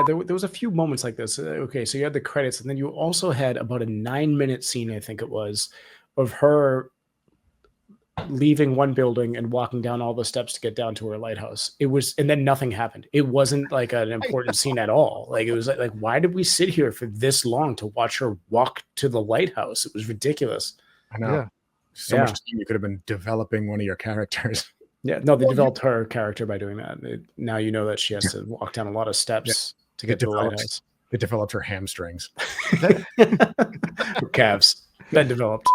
there was a few moments like this. Okay, so you had the credits, and then you also had about a 9-minute scene, I think it was, of her leaving one building and walking down all the steps to get down to her lighthouse. It was, and then nothing happened. It wasn't like an important scene at all. Like it was like why did we sit here for this long to watch her walk to the lighthouse? It was ridiculous. I know. Yeah. So much you could have been developing one of your characters. Yeah, no, they developed her character by doing that. Now you know that she has to walk down a lot of steps to get to the lighthouse. They developed her hamstrings. Her calves. Then developed.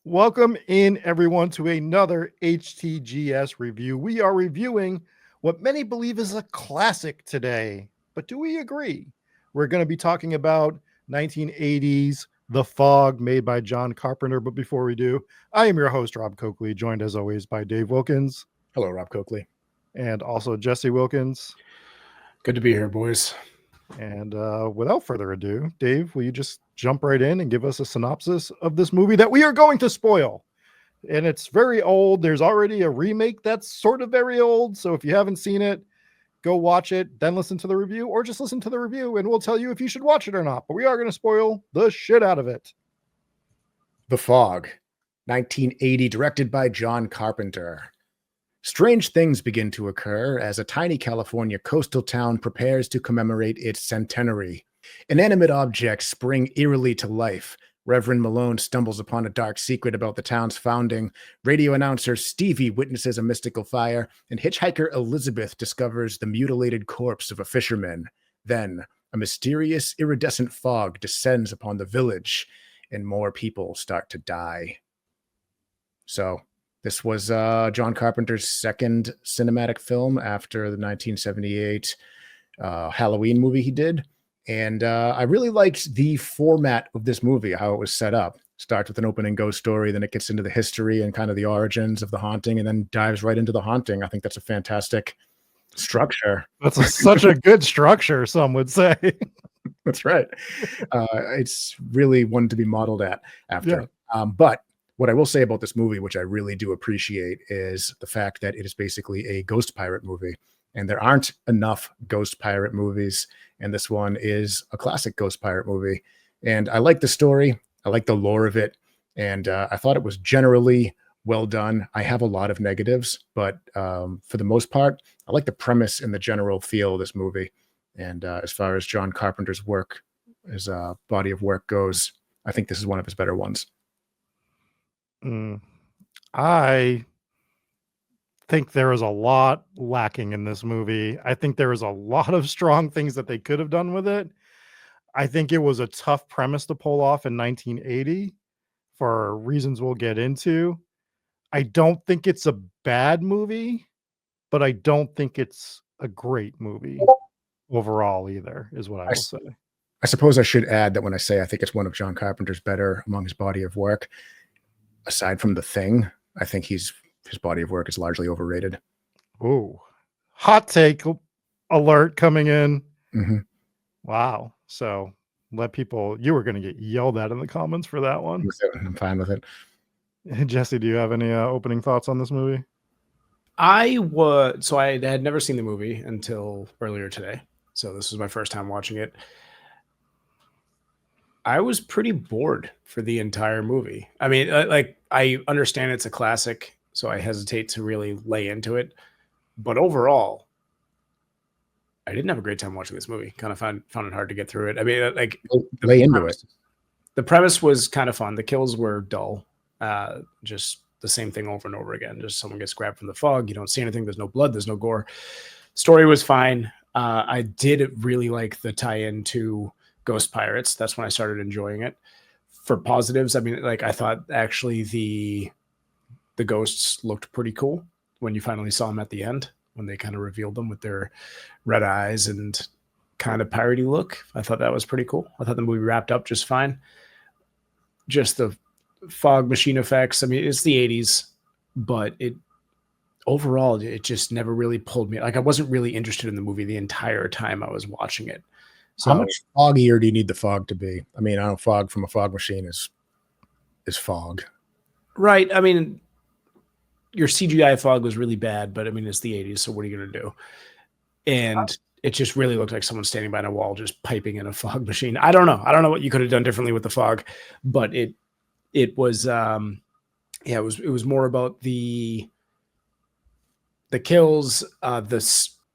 Welcome in, everyone, to another HTGS review. We are reviewing what many believe is a classic today. But do we agree? We're going to be talking about 1980s The Fog, made by John Carpenter. But before we do, I am your host, Rob Coakley, joined as always by Dave Wilkins. Hello, Rob Coakley. And also Jesse Wilkins. Good to be here, boys. And without further ado, Dave, will you just jump right in and give us a synopsis of this movie that we are going to spoil? And it's very old. There's already a remake that's sort of very old. So if you haven't seen it, go watch it, then listen to the review, or just listen to the review and we'll tell you if you should watch it or not. But we are going to spoil the shit out of it. The Fog, 1980, directed by John Carpenter. Strange things begin to occur as a tiny California coastal town prepares to commemorate its centenary. Inanimate objects spring eerily to life. Reverend Malone stumbles upon a dark secret about the town's founding. Radio announcer Stevie witnesses a mystical fire, and hitchhiker Elizabeth discovers the mutilated corpse of a fisherman. Then, a mysterious iridescent fog descends upon the village, and more people start to die. So, this was John Carpenter's second cinematic film after the 1978 Halloween movie he did. And I really liked the format of this movie, how it was set up. Starts with an opening ghost story, then it gets into the history and kind of the origins of the haunting, and then dives right into the haunting. I think that's a fantastic structure. That's such a good structure, some would say. That's right. It's really one to be modeled at after. Yeah. But what I will say about this movie, which I really do appreciate, is the fact that it is basically a ghost pirate movie. And there aren't enough ghost pirate movies. And this one is a classic ghost pirate movie. And I like the story. I like the lore of it. And I thought it was generally well done. I have a lot of negatives, but for the most part, I like the premise and the general feel of this movie. And as far as John Carpenter's work, his body of work goes, I think this is one of his better ones. I think there is a lot lacking in this movie. I think there is a lot of strong things that they could have done with it. I think it was a tough premise to pull off in 1980 for reasons we'll get into. I don't think it's a bad movie, but I don't think it's a great movie overall either, is what I will say. I suppose I should add that when I say I think it's one of John Carpenter's better among his body of work, aside from The Thing, I think his body of work is largely overrated. Oh, hot take alert coming in. Mm-hmm. Wow. So you were going to get yelled at in the comments for that one. I'm fine with it. Jesse, do you have any opening thoughts on this movie? I had never seen the movie until earlier today. So this was my first time watching it. I was pretty bored for the entire movie. I mean, I understand it's a classic, so I hesitate to really lay into it. But overall, I didn't have a great time watching this movie. Kind of found it hard to get through it. I mean, lay into it. The premise was kind of fun. The kills were dull. Just the same thing over and over again. Just someone gets grabbed from the fog. You don't see anything. There's no blood. There's no gore. Story was fine. I did really like the tie-in to Ghost Pirates. That's when I started enjoying it. For positives, I mean, I thought actually the ghosts looked pretty cool when you finally saw them at the end, when they kind of revealed them with their red eyes and kind of piratey look. I thought that was pretty cool. I thought the movie wrapped up just fine. Just the fog machine effects. I mean, it's the 80s, but overall, it just never really pulled me. Like, I wasn't really interested in the movie the entire time I was watching it. So, how much foggier do you need the fog to be? I mean, I know fog from a fog machine is fog. right. I mean, your CGI fog was really bad, but I mean, it's the 80s. So what are you going to do? And it just really looked like someone standing behind a wall, just piping in a fog machine. I don't know. I don't know what you could have done differently with the fog, but it was, it was more about the kills.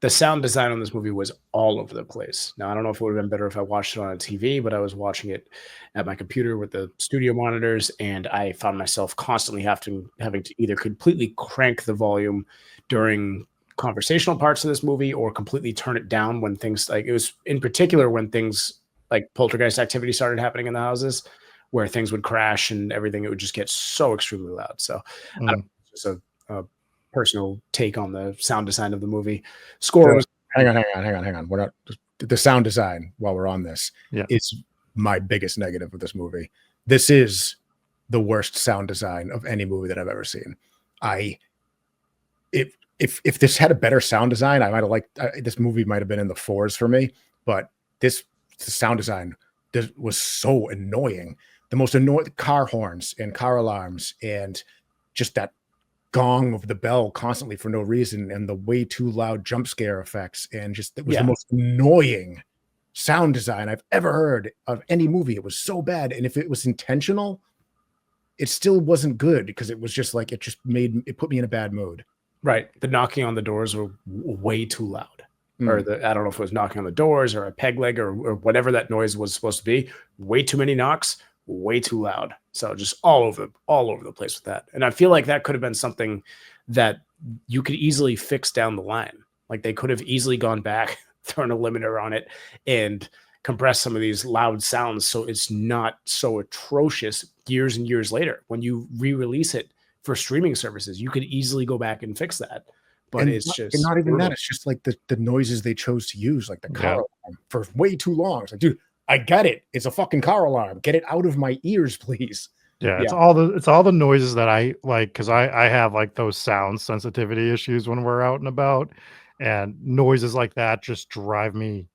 The sound design on this movie was all over the place. Now, I don't know if it would have been better if I watched it on a TV, but I was watching it at my computer with the studio monitors, and I found myself constantly having to either completely crank the volume during conversational parts of this movie or completely turn it down when things, like, it was in particular when things like poltergeist activity started happening in the houses, where things would crash and everything. It would just get so extremely loud. So I don't know, it's just a personal take on the sound design of the movie. Score was hang on. We're not, the sound design, while we're on this, is my biggest negative of this movie. This is the worst sound design of any movie that I've ever seen. If this had a better sound design, I might have liked this movie. Might have been in the 4s for me, but the sound design was so annoying. The most annoying car horns and car alarms, and just that gong of the bell constantly for no reason, and the way too loud jump scare effects, and just it was the most annoying sound design I've ever heard of any movie. It was so bad, and if it was intentional, it still wasn't good, because it was just like it put me in a bad mood. Right. The knocking on the doors were way too loud. Or I don't know if it was knocking on the doors or a peg leg or whatever that noise was supposed to be. Way too many knocks, way too loud. So just all over the place with that. And I feel like that could have been something that you could easily fix down the line. Like, they could have easily gone back, thrown a limiter on it, and compressed some of these loud sounds so it's not so atrocious years and years later. When you re-release it for streaming services, you could easily go back and fix that. But and it's just not even that. It's just like the noises they chose to use, like the car alarm, for way too long. It's like, dude, I get it. It's a fucking car alarm. Get it out of my ears, please. Yeah, it's all the noises that I like, because I have like those sound sensitivity issues when we're out and about, and noises like that just drive me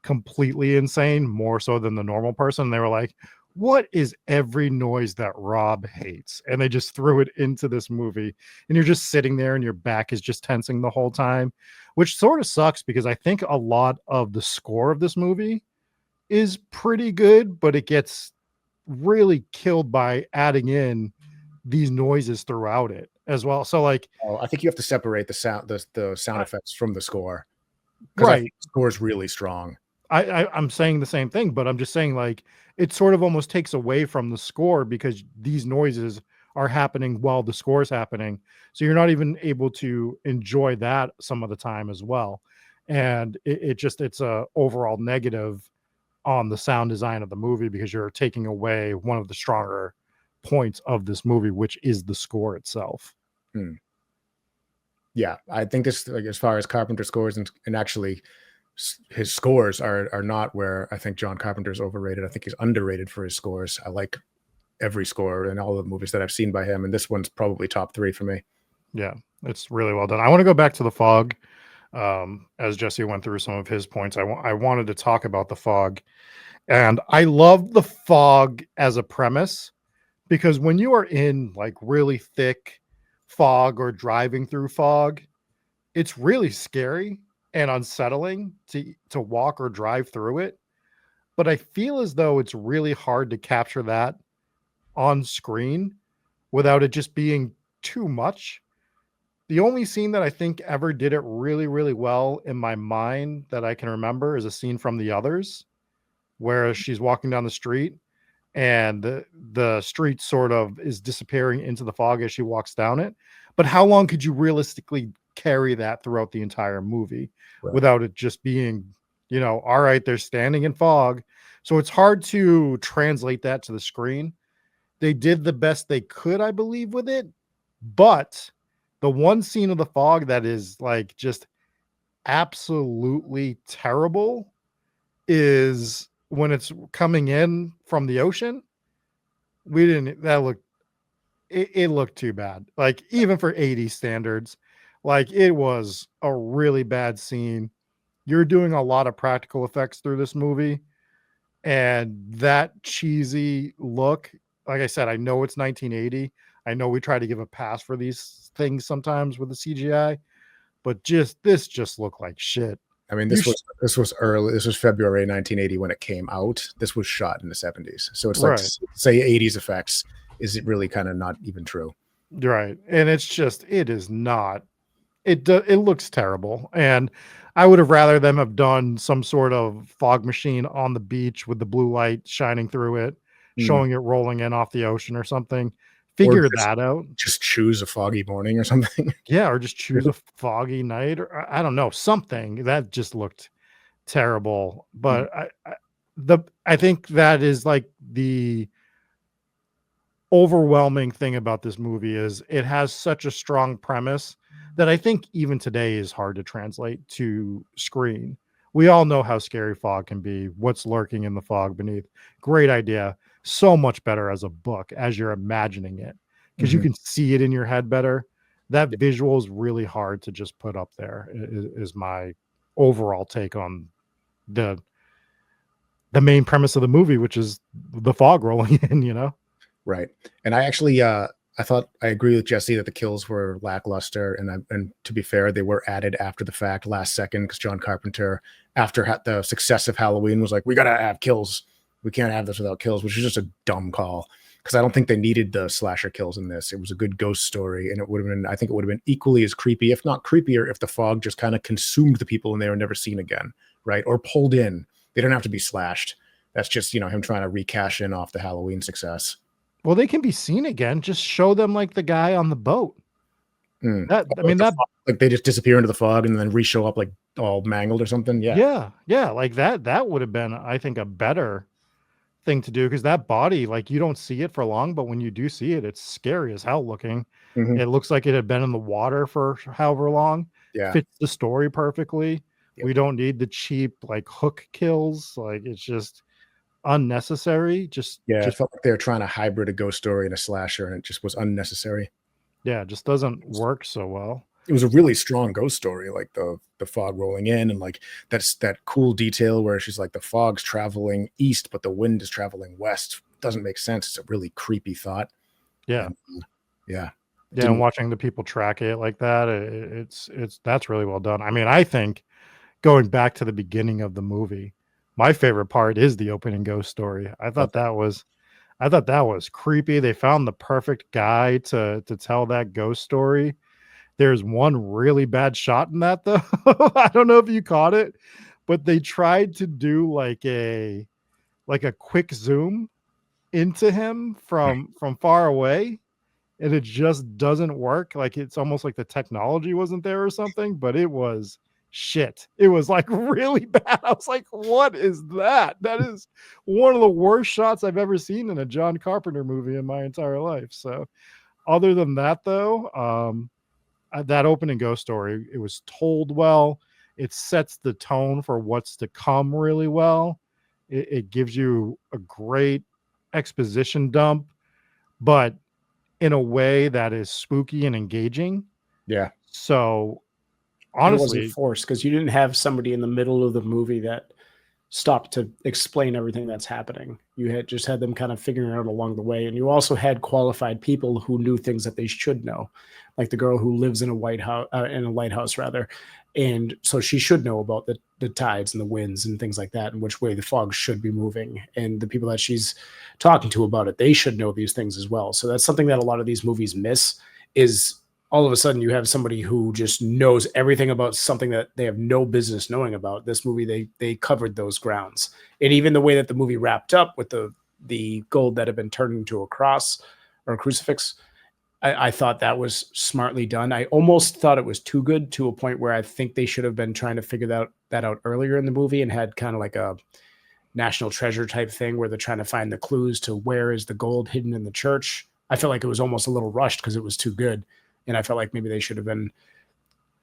completely insane, more so than the normal person. They were like, what is every noise that Rob hates? And they just threw it into this movie, and you're just sitting there and your back is just tensing the whole time, which sort of sucks, because I think a lot of the score of this movie is pretty good, but it gets really killed by adding in these noises throughout it as well. So like, I think you have to separate the sound effects from the score. Right. The score is really strong. I'm saying the same thing, but I'm just saying, like, it sort of almost takes away from the score, because these noises are happening while the score is happening. So you're not even able to enjoy that some of the time as well. And it's a overall negative on the sound design of the movie, because you're taking away one of the stronger points of this movie, which is the score itself. Yeah, I think this, like, as far as Carpenter scores, and actually his scores are not where I think John Carpenter's overrated. I think he's underrated for his scores. I like every score in all the movies that I've seen by him, and this one's probably top 3 for me. Yeah, it's really well done. I want to go back to the fog. As Jesse went through some of his points, I wanted to talk about the fog. And I love the fog as a premise, because when you are in like really thick fog or driving through fog, it's really scary and unsettling to walk or drive through it. But I feel as though it's really hard to capture that on screen without it just being too much. The only scene that I think ever did it really, really well in my mind that I can remember is a scene from The Others, where she's walking down the street and the street sort of is disappearing into the fog as she walks down it. But how long could you realistically carry that throughout the entire movie without it just being, all right, they're standing in fog. So it's hard to translate that to the screen. They did the best they could, I believe, with it. But the one scene of the fog that is like just absolutely terrible is when it's coming in from the ocean. It looked too bad. Like, even for 80 standards, like, it was a really bad scene. You're doing a lot of practical effects through this movie, and that cheesy look, like I said, I know it's 1980. I know we try to give a pass for these things sometimes with the CGI, but this just looked like shit. I mean, You this was early. This was February 1980 when it came out. This was shot in the 70s. So it's like Right. to say 80s effects is it really kind of not even true. Right. And it's just, it is not, it looks terrible. And I would have rather them have done some sort of fog machine on the beach with the blue light shining through it, showing it rolling in off the ocean or something. Or Figure that out. just choose a foggy morning or something. Yeah, or just choose a foggy night, or I don't know, something that just looked terrible. But I think that is like the overwhelming thing about this movie is it has such a strong premise that I think even today is hard to translate to screen. We all know how scary fog can be, what's lurking in the fog beneath. Great idea. So much better as a book as you're imagining it, because you can see it in your head better. That visual is really hard to just put up there, is my overall take on the main premise of the movie, which is the fog rolling in, you know? Right. And I actually I thought I agree with Jesse that the kills were lackluster, and to be fair, they were added after the fact, last second, because John Carpenter, after the success of Halloween, was like, we gotta have kills. We can't have this without kills, which is just a dumb call, because I don't think they needed the slasher kills in this. It was a good ghost story, and I think it would have been equally as creepy, if not creepier, if the fog just kind of consumed the people and they were never seen again, right? Or pulled in. They don't have to be slashed. That's just, him trying to recash in off the Halloween success. Well, they can be seen again. Just show them like the guy on the boat. That Like they just disappear into the fog and then re-show up like all mangled or something. Yeah, like that would have been, I think, a better thing to do, because that body, like, you don't see it for long, but when you do see it, it's scary as hell looking. It looks like it had been in the water for however long. Yeah. Fits the story perfectly. We don't need the cheap like hook kills. Like, it's just unnecessary. It felt like they were trying to hybrid a ghost story and a slasher, and it just was unnecessary. Yeah, it just doesn't work so well. It was a really strong ghost story, like the fog rolling in, and like that's that cool detail where she's like, the fog's traveling east, but the wind is traveling west. Doesn't make sense. It's a really creepy thought. Yeah. Yeah. And watching the people track it like that, it's that's really well done. I mean, I think going back to the beginning of the movie, my favorite part is the opening ghost story. I thought that was creepy. They found the perfect guy to tell that ghost story. There's one really bad shot in that, though. I don't know if you caught it, but they tried to do like a quick zoom into him from far away, and it just doesn't work. Like, it's almost like the technology wasn't there or something, but it was shit. It was like really bad. I was like, what is that? That is one of the worst shots I've ever seen in a John Carpenter movie in my entire life. So other than that, though, that opening ghost story, it was told well. It sets the tone for what's to come really well. It gives you a great exposition dump, but in a way that is spooky and engaging. Yeah. So honestly, honestly, it wasn't forced, because you didn't have somebody in the middle of the movie that stopped to explain everything that's happening. You had just had them kind of figuring it out along the way, and you also had qualified people who knew things that they should know, like the girl who lives in a lighthouse rather, and so she should know about the tides and the winds and things like that, and which way the fog should be moving. And the people that she's talking to about it, they should know these things as well. So that's something that a lot of these movies miss, is all of a sudden you have somebody who just knows everything about something that they have no business knowing about. This movie, they covered those grounds. And even the way that the movie wrapped up with the gold that had been turned into a cross or a crucifix, I thought that was smartly done. I almost thought it was too good, to a point where I think they should have been trying to figure that out earlier in the movie, and had kind of like a National Treasure type thing where they're trying to find the clues to where is the gold hidden in the church. I felt like it was almost a little rushed because it was too good. And I felt like maybe they should have been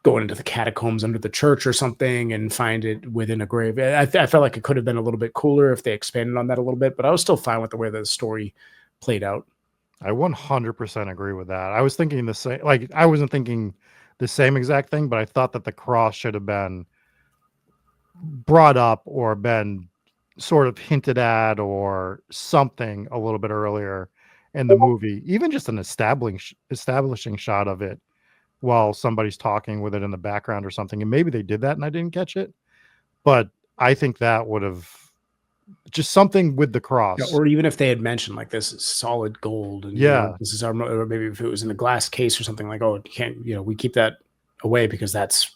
going into the catacombs under the church or something and find it within a grave. I felt like it could have been a little bit cooler if they expanded on that a little bit, but I was still fine with the way the story played out. I 100% agree with that. I was thinking the same, like I wasn't thinking the same exact thing, but I thought that the cross should have been brought up or been sort of hinted at or something a little bit earlier in the movie, even just an establishing shot of it while somebody's talking with it in the background or something. And maybe they did that and I didn't catch it, but I think that would have just something with the cross. Yeah, or even if they had mentioned like this is solid gold and this is our, or maybe if it was in a glass case or something like, oh, you can't, we keep that away because that's,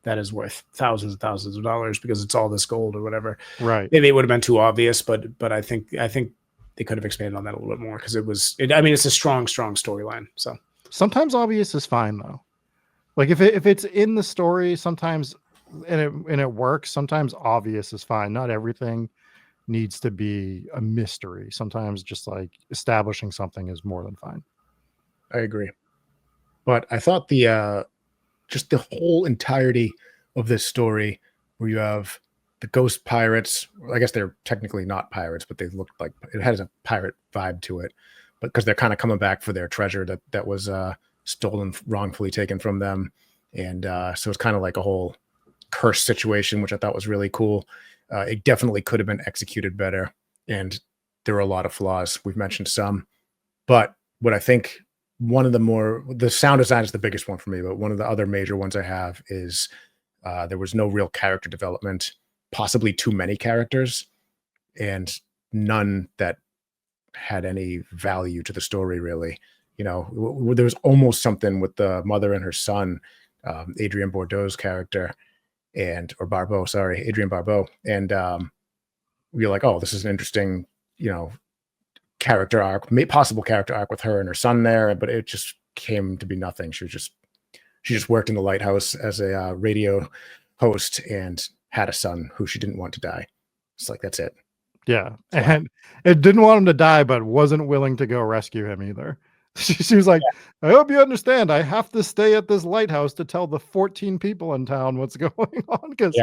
that is worth thousands and thousands of dollars because it's all this gold or whatever. Right. Maybe it would have been too obvious, but I think they could have expanded on that a little bit more because it's a strong storyline. So sometimes obvious is fine though. Like if it's in the story, sometimes and it works. Sometimes obvious is fine. Not everything needs to be a mystery. Sometimes just like establishing something is more than fine. I agree. But I thought just the whole entirety of this story where you have the ghost pirates, I guess they're technically not pirates, but they looked like it has a pirate vibe to it, but because they're kind of coming back for their treasure that was stolen, wrongfully taken from them. And so it's kind of like a whole curse situation, which I thought was really cool. It definitely could have been executed better. And there were a lot of flaws. We've mentioned some, but what I think the sound design is the biggest one for me, but one of the other major ones I have is there was no real character development, possibly too many characters, and none that had any value to the story, really. There was almost something with the mother and her son, Adrienne Barbeau's character, or Barbeau, sorry, Adrienne Barbeau. And you're like, oh, this is an interesting, character arc, possible character arc with her and her son there, but it just came to be nothing. She just worked in the lighthouse as a radio host and had a son who she didn't want to die. It's like, that's it. Yeah. And it didn't want him to die, but wasn't willing to go rescue him either. She was like, I hope you understand, I have to stay at this lighthouse to tell the 14 people in town what's going on, because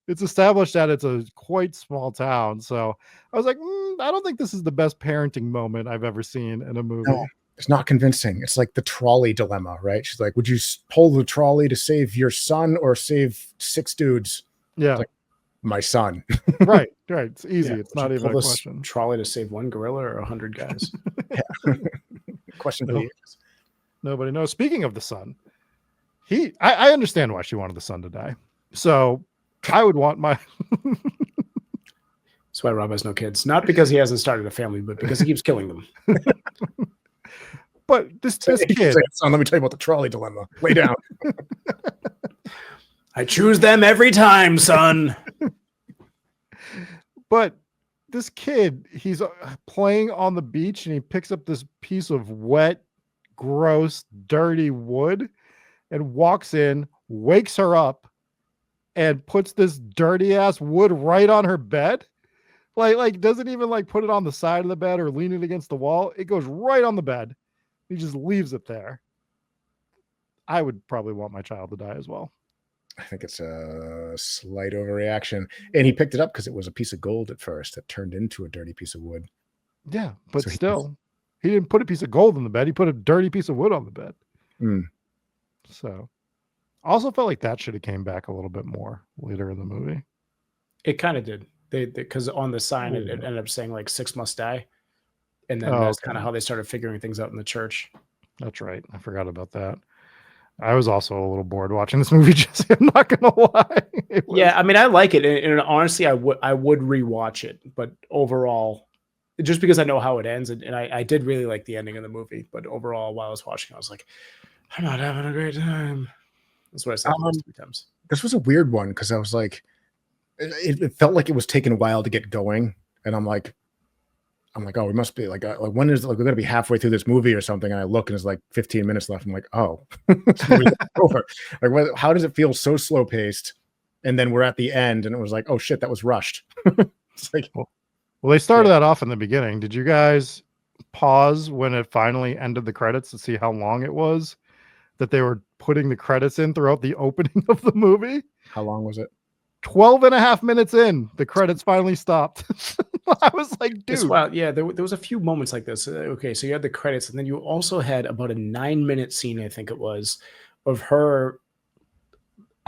it's established that it's a quite small town. So I was like, I don't think this is the best parenting moment I've ever seen in a movie. No, it's not convincing. It's like the trolley dilemma, right? She's like, would you pull the trolley to save your son or save 6 dudes? Yeah. Like, my son. Right. It's easy. Yeah. It's not even a question. Trolley to save 1 gorilla or 100 guys? Question for the ages. Nobody knows. Speaking of the son, I understand why she wanted the son to die. So I would want my. That's why Rob has no kids. Not because he hasn't started a family, but because he keeps killing them. But this kid. Son, let me tell you about the trolley dilemma. Lay down. I choose them every time, son. But this kid, he's playing on the beach and he picks up this piece of wet, gross, dirty wood and walks in, wakes her up, and puts this dirty ass wood right on her bed. Like doesn't even like put it on the side of the bed or lean it against the wall. It goes right on the bed. He just leaves it there. I would probably want my child to die as well. I think it's a slight overreaction. And he picked it up because it was a piece of gold at first that turned into a dirty piece of wood. Yeah, but so still, he didn't put a piece of gold on the bed. He put a dirty piece of wood on the bed. So, also felt like that should have came back a little bit more later in the movie. It kind of did. Because on the sign, it ended up saying like 6 must die. And then that's kind of how they started figuring things out in the church. That's right. I forgot about that. I was also a little bored watching this movie, Jesse. I'm not gonna lie. Yeah, I mean, I like it, and honestly, I would rewatch it. But overall, just because I know how it ends, and I did really like the ending of the movie. But overall, while I was watching, I was like, I'm not having a great time. That's what I said 3 times. This was a weird one because I was like, it felt like it was taking a while to get going, and I'm like, oh, we must be like when is we're gonna be halfway through this movie or something? And I look and it's like 15 minutes left. I'm like, oh, over. Like, how does it feel so slow paced? And then we're at the end, and it was like, oh shit, that was rushed. It's like, well, they started that off in the beginning. Did you guys pause when it finally ended the credits to see how long it was? that they were putting the credits in throughout the opening of the movie. How long was it? 12 and a half minutes in, the credits finally stopped. I was like, It's dude. wild. Yeah, there was a few moments like this. Okay, so you had the credits, and then you also had about a 9-minute scene, I think it was, of her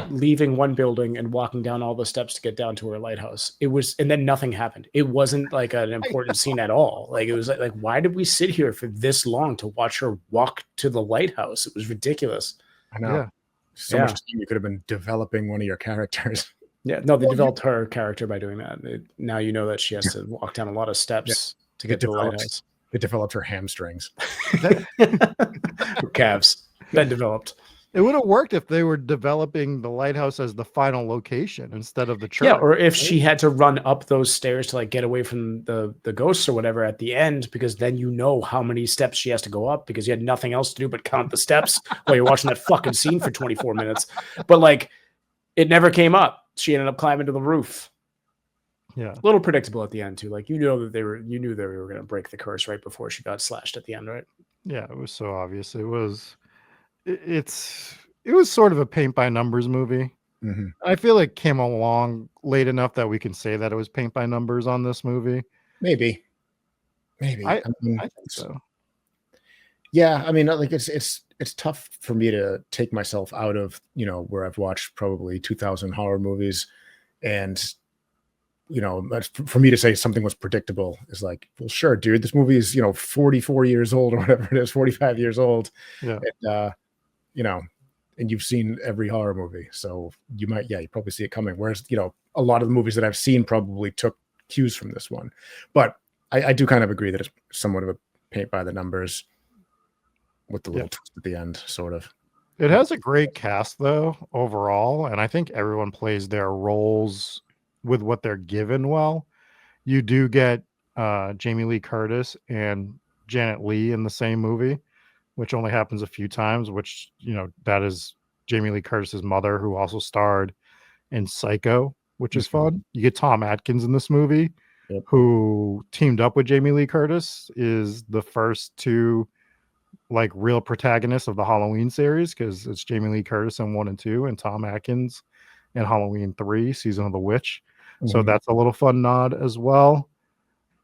leaving one building and walking down all the steps to get down to her lighthouse. It was, and then nothing happened. It wasn't like an important scene at all. Like it was like why did we sit here for this long to watch her walk to the lighthouse? It was ridiculous. I know. Yeah. So much you could have been developing one of your characters. Yeah, no, they developed her character by doing that. Now you know that she has to walk down a lot of steps to get to the lighthouse. They developed her hamstrings. Her calves. Then developed. It would have worked if they were developing the lighthouse as the final location instead of the church. Yeah, or if she had to run up those stairs to like get away from the ghosts or whatever at the end, because then you know how many steps she has to go up because you had nothing else to do but count the steps while you're watching that fucking scene for 24 minutes. But like, it never came up. She ended up climbing to the roof. Yeah, a little predictable at the end too. Like you knew that they were going to break the curse right before she got slashed at the end, right? Yeah, it was so obvious. It was sort of a paint by numbers movie. Mm-hmm. I feel it came along late enough that we can say that it was paint by numbers on this movie. Maybe. I think so. Yeah, I mean, like it's tough for me to take myself out of, where I've watched probably 2,000 horror movies, and for me to say something was predictable is like, well, sure, dude, this movie is 44 years old or whatever it is, 45 years old. Yeah. And, and you've seen every horror movie, so you probably see it coming. Whereas, a lot of the movies that I've seen probably took cues from this one. But I do kind of agree that it's somewhat of a paint by the numbers with the little twist at the end, sort of. It has a great cast, though, overall, and I think everyone plays their roles with what they're given well. You do get Jamie Lee Curtis and Janet Leigh in the same movie, which only happens a few times, which, that is Jamie Lee Curtis's mother, who also starred in Psycho, which is fun. You get Tom Atkins in this movie, who teamed up with Jamie Lee Curtis, is the first two like real protagonists of the Halloween series, because it's Jamie Lee Curtis in 1 and 2 and Tom Atkins in Halloween 3, Season of the Witch. So that's a little fun nod as well.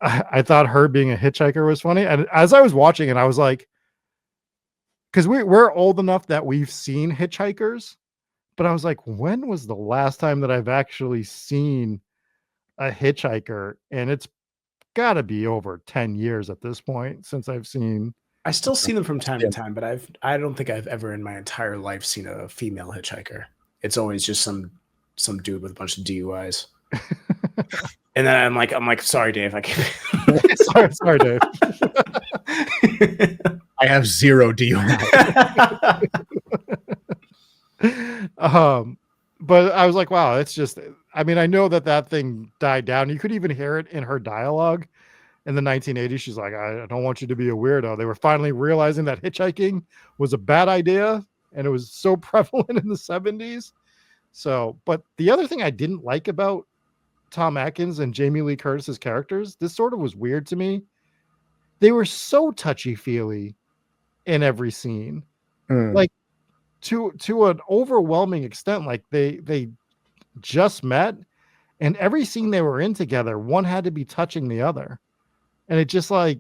I thought her being a hitchhiker was funny. And as I was watching it, I was like, because we're old enough that we've seen hitchhikers, but I was like, when was the last time that I've actually seen a hitchhiker? And it's got to be over 10 years at this point since I've seen. I still see them from time to time, but I don't think I've ever in my entire life seen a female hitchhiker. It's always just some dude with a bunch of DUIs. And then I'm like, sorry, Dave. I can't. sorry, Dave. I have 0 DUI. But I was like, wow, it's just, I mean, I know that thing died down. You could even hear it in her dialogue in the 1980s. She's like, I don't want you to be a weirdo. They were finally realizing that hitchhiking was a bad idea, and it was so prevalent in the 70s. So, but the other thing I didn't like about Tom Atkins and Jamie Lee Curtis's characters, this sort of was weird to me. They were so touchy-feely in every scene. Like to an overwhelming extent. Like they just met, and every scene they were in together, one had to be touching the other. And it just like,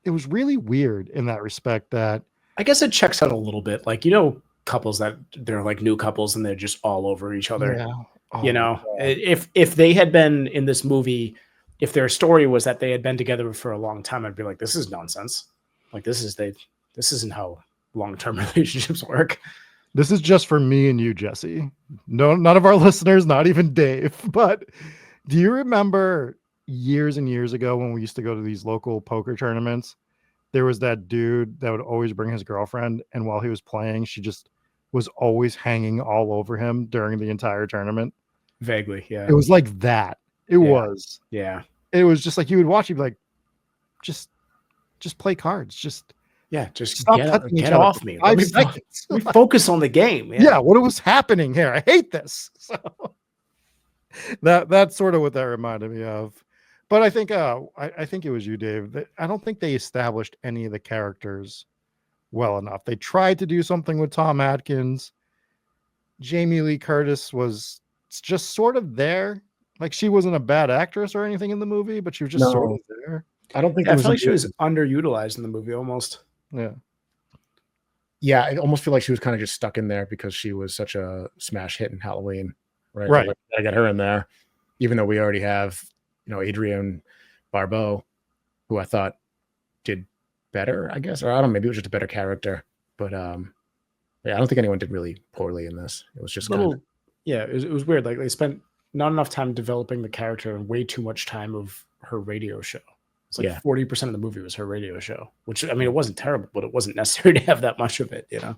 it was really weird in that respect. That I guess it checks out a little bit. Like, couples that they're like new couples and they're just all over each other. Yeah. If they had been in this movie, if their story was that they had been together for a long time, I'd be like, this is nonsense. Like this isn't how long-term relationships work. This is just for me and you, Jesse. No, none of our listeners, not even Dave. But do you remember years and years ago when we used to go to these local poker tournaments? There was that dude that would always bring his girlfriend, and while he was playing, she just was always hanging all over him during the entire tournament. Vaguely, yeah. It was like that. It was. Yeah. It was just like you would watch, you'd be like, just play cards. Just stop get off me. Let me focus on the game. Yeah, what was happening here? I hate this. So that's sort of what that reminded me of. But I think it was you, Dave. I don't think they established any of the characters well enough. They tried to do something with Tom Atkins. Jamie Lee Curtis was just sort of there. Like, she wasn't a bad actress or anything in the movie, but she was just sort of there. I don't think Yeah, it I was. feel like she was underutilized in the movie almost. Yeah. Yeah, I almost feel like she was kind of just stuck in there because she was such a smash hit in Halloween, right? Right. Like, I got her in there, even though we already have, Adrienne Barbeau, who I thought did better, I guess, or I don't know, maybe it was just a better character, but yeah, I don't think anyone did really poorly in this. It was just it was weird. Like, they spent not enough time developing the character and way too much time of her radio show. It's like 40% of the movie was her radio show, which, I mean, it wasn't terrible, but it wasn't necessary to have that much of it, Yeah.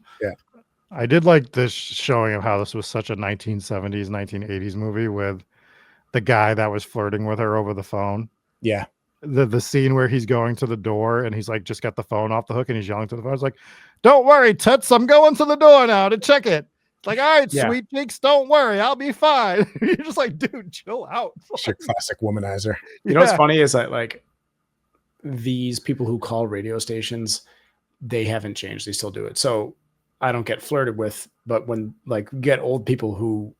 I did like this showing of how this was such a 1970s, 1980s movie with the guy that was flirting with her over the phone. Yeah. The scene where he's going to the door and he's like, just got the phone off the hook and he's yelling to the phone. It's like, don't worry, Toots, I'm going to the door now to check it. It's like, all right, sweet cheeks, don't worry, I'll be fine. You're just like, dude, chill out. She's a classic womanizer. You know what's funny is that, like, these people who call radio stations, they haven't changed. They still do it. So I don't get flirted with, but when, like, get old people who,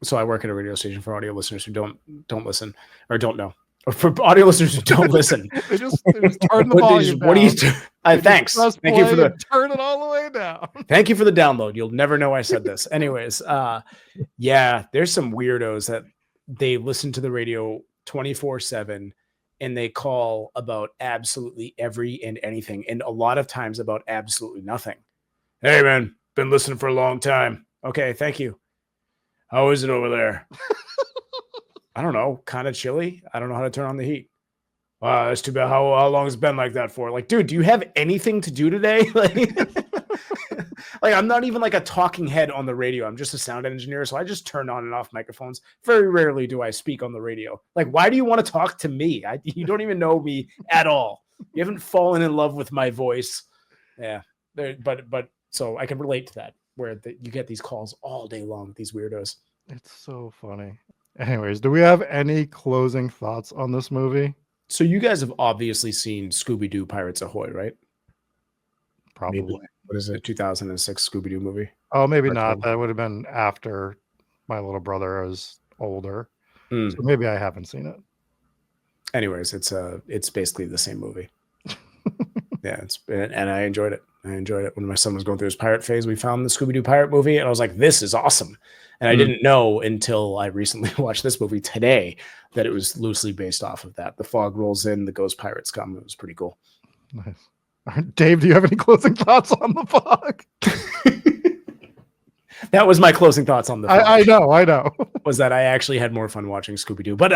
so I work at a radio station for audio listeners who don't listen or don't know, or for audio listeners who don't listen. they just turn the volume down. What do you do? Thanks. Thank you for turn it all the way down. Thank you for the download. You'll never know I said this. Anyways, yeah, there's some weirdos that they listen to the radio 24/7 and they call about absolutely every and anything, and a lot of times about absolutely nothing. Hey man, been listening for a long time. Okay, thank you. How is it over there? I don't know, kind of chilly. I don't know how to turn on the heat. Wow, that's too bad. How long has it been like that for? Like, dude, do you have anything to do today? Like, I'm not even like a talking head on the radio. I'm just a sound engineer, so I just turn on and off microphones. Very rarely do I speak on the radio. Like, why do you want to talk to me? You don't even know me at all. You haven't fallen in love with my voice. Yeah, but so I can relate to that, where you get these calls all day long, these weirdos. It's so funny. Anyways, do we have any closing thoughts on this movie? So you guys have obviously seen Scooby-Doo Pirates Ahoy, right? Probably. Maybe. What is The it? 2006 Scooby-Doo movie. Oh, maybe not. That would have been after my little brother was older. So maybe I haven't seen it. Anyways, it's basically the same movie. Yeah, and I enjoyed it. When my son was going through his pirate phase, we found the Scooby-Doo pirate movie, and I was like, this is awesome. And I didn't know until I recently watched this movie today that it was loosely based off of that. The fog rolls in, the ghost pirates come. It was pretty cool. Nice. Dave, do you have any closing thoughts on the fog? That was my closing thoughts on the fog. I know. Was that I actually had more fun watching Scooby-Doo. But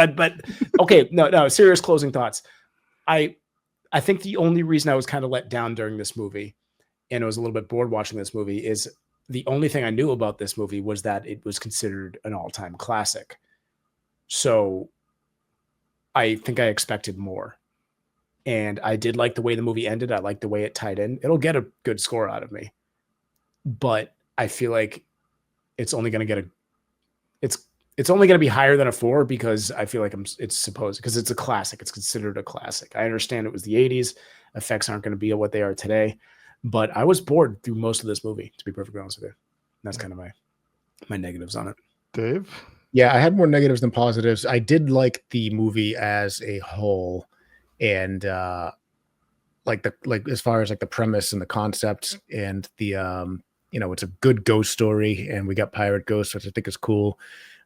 okay, no, serious closing thoughts. I think the only reason I was kind of let down during this movie, and I was a little bit bored watching this movie, is the only thing I knew about this movie was that it was considered an all-time classic. So I think I expected more. And I did like the way the movie ended. I like the way it tied in. It'll get a good score out of me. But I feel like it's only going to get it's only going to be higher than a 4 because I feel like it's supposed, because it's a classic. It's considered a classic. I understand it was the 80s. Effects aren't going to be what they are today. But I was bored through most of this movie, to be perfectly honest with you. That's kind of my negatives on it. Dave? Yeah, I had more negatives than positives. I did like the movie as a whole, and like as far as like the premise and the concept and the it's a good ghost story, and we got pirate ghosts, which I think is cool.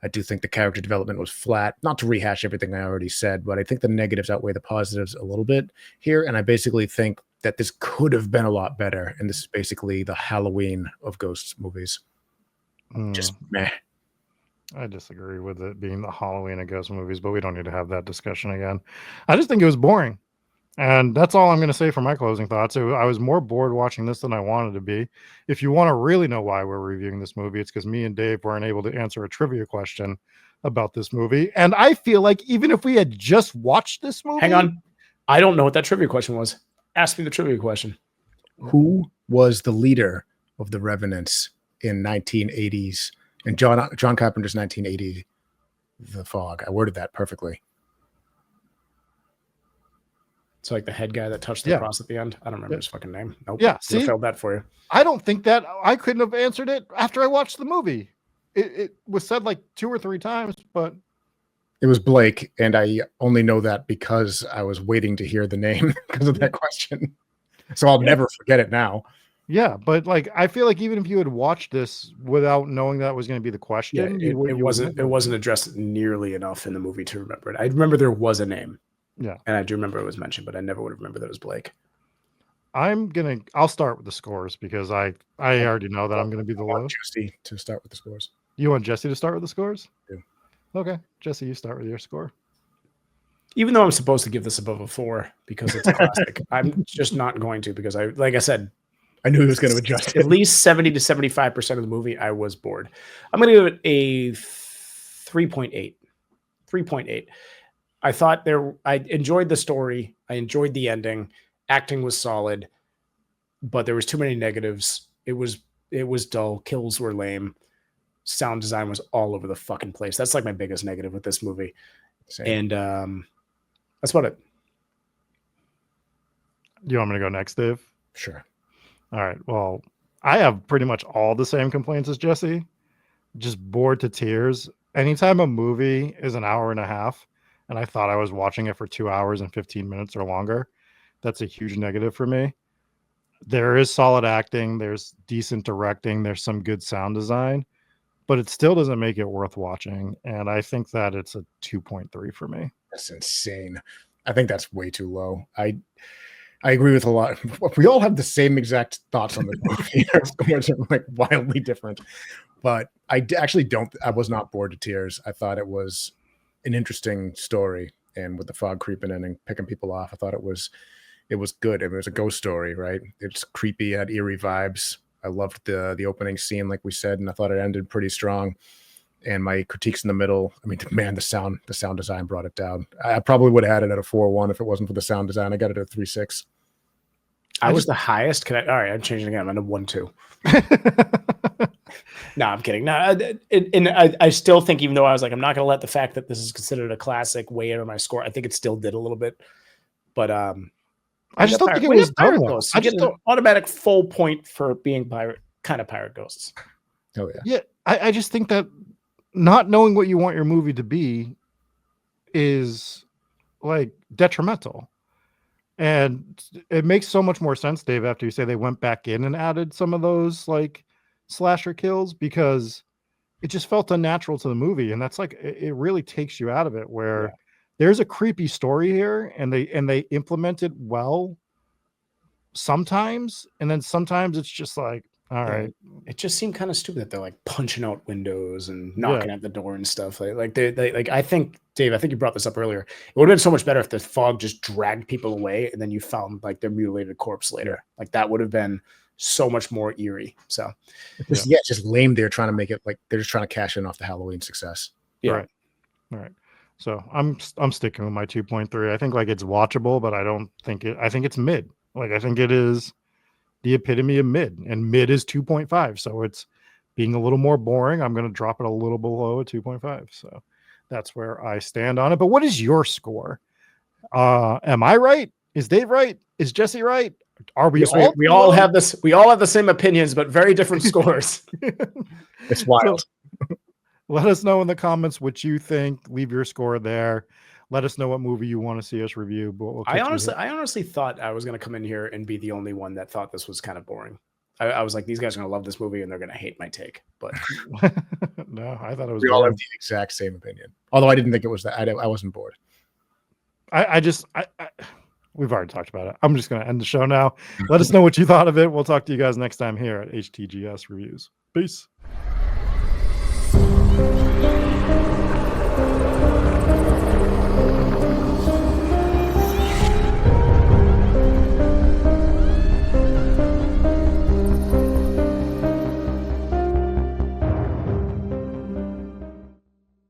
I do think the character development was flat. Not to rehash everything I already said, but I think the negatives outweigh the positives a little bit here, and I basically think that this could have been a lot better, and this is basically the Halloween of ghosts movies. Just meh. I disagree with it being the Halloween of ghost movies, but we don't need to have that discussion again. I just think it was boring. And that's all I'm going to say for my closing thoughts. I was more bored watching this than I wanted to be. If you want to really know why we're reviewing this movie, it's because me and Dave weren't able to answer a trivia question about this movie. And I feel like even if we had just watched this movie... Hang on. I don't know what that trivia question was. Ask me the trivia question. Who was the leader of the Revenants in 1980s? And John Carpenter's 1980, The Fog. I worded that perfectly. So like the head guy that touched the Yeah. cross at the end. I don't remember his fucking name. Nope. Yeah, Would've see? failed that for you. I don't think that I couldn't have answered it after I watched the movie. It was said like 2 or 3 times, but It was Blake, and I only know that because I was waiting to hear the name because of that question. So I'll never forget it now. yeah, but like I feel like even if you had watched this without knowing that was going to be the question, Yeah, it wasn't addressed nearly enough in the movie to remember it. I remember there was a name. Yeah. And I do remember it was mentioned, but I never would have remembered that it was Blake. I'll start with the scores because I already know that I'm gonna be the I want lowest. Jesse to start with the scores. You want Jesse to start with the scores? Yeah. Okay, Jesse, you start with your score. Even though I'm supposed to give this above a 4 because it's a classic, I'm just not going to because like I said, I knew he was going to adjust at it. least 70 to 75% of the movie, I was bored. I'm going to give it a 3.8. 3.8. I thought I enjoyed the story. I enjoyed the ending. Acting was solid, but there was too many negatives. It was dull. Kills were lame. Sound design was all over the fucking place. That's like my biggest negative with this movie. Same. And that's about it. You want me to go next, Dave? Sure. All right. Well, I have pretty much all the same complaints as Jesse. Just bored to tears. Anytime a movie is an hour and a half, and I thought I was watching it for 2 hours and 15 minutes or longer, that's a huge negative for me. There is solid acting. There's decent directing. There's some good sound design, but it still doesn't make it worth watching. And I think that it's a 2.3 for me. That's insane. I think that's way too low. I agree with a lot. We all have the same exact thoughts on the movie. Our scores are like wildly different, but I was not bored to tears. I thought it was an interesting story, and with the fog creeping in and picking people off, I thought it was good. It was a ghost story, right? It's creepy, had eerie vibes. I loved the opening scene, like we said, and I thought it ended pretty strong. And my critiques in the middle, I mean, man, the sound design brought it down. I probably would have had it at a 4.1 if it wasn't for the sound design. I got it at 3.6. I was the highest. All right, I'm changing again. I'm at a 1.2. No, I'm kidding. No, I still think, even though I was like, I'm not going to let the fact that this is considered a classic weigh in on my score. I think it still did a little bit, but I just don't think it was done well. I get an automatic full point for being pirate ghosts. Oh yeah. Yeah, I just think that not knowing what you want your movie to be is like detrimental. And it makes so much more sense, Dave, after you say they went back in and added some of those like slasher kills, because it just felt unnatural to the movie. And that's like, it really takes you out of it, where there's a creepy story here and they implement it well sometimes. And then sometimes it's just like, all right. It just seemed kind of stupid that they're like punching out windows and knocking at the door and stuff. Like I think, Dave, I think you brought this up earlier. It would have been so much better if the fog just dragged people away and then you found like their mutilated corpse later. Like that would have been so much more eerie. So it's just lame. They're trying to make it like they're just trying to cash in off the Halloween success. Yeah. Right. All right. So I'm sticking with my 2.3. I think like it's watchable, but I think it's mid. Like I think it is the epitome of mid, and mid is 2.5. So it's being a little more boring. I'm going to drop it a little below a 2.5. So that's where I stand on it. But what is your score? Am I right? Is Dave right? Is Jesse right? Are we all? We all have this. We all have the same opinions, but very different scores. It's wild. So, let us know in the comments what you think. Leave your score there. Let us know what movie you want to see us review. But I honestly thought I was going to come in here and be the only one that thought this was kind of boring. I was like, these guys are going to love this movie and they're going to hate my take. But no, I thought it was. We all have the exact same opinion. Although I didn't think it was that. I wasn't bored. We've already talked about it. I'm just going to end the show now. Let us know what you thought of it. We'll talk to you guys next time here at HTGS Reviews. Peace.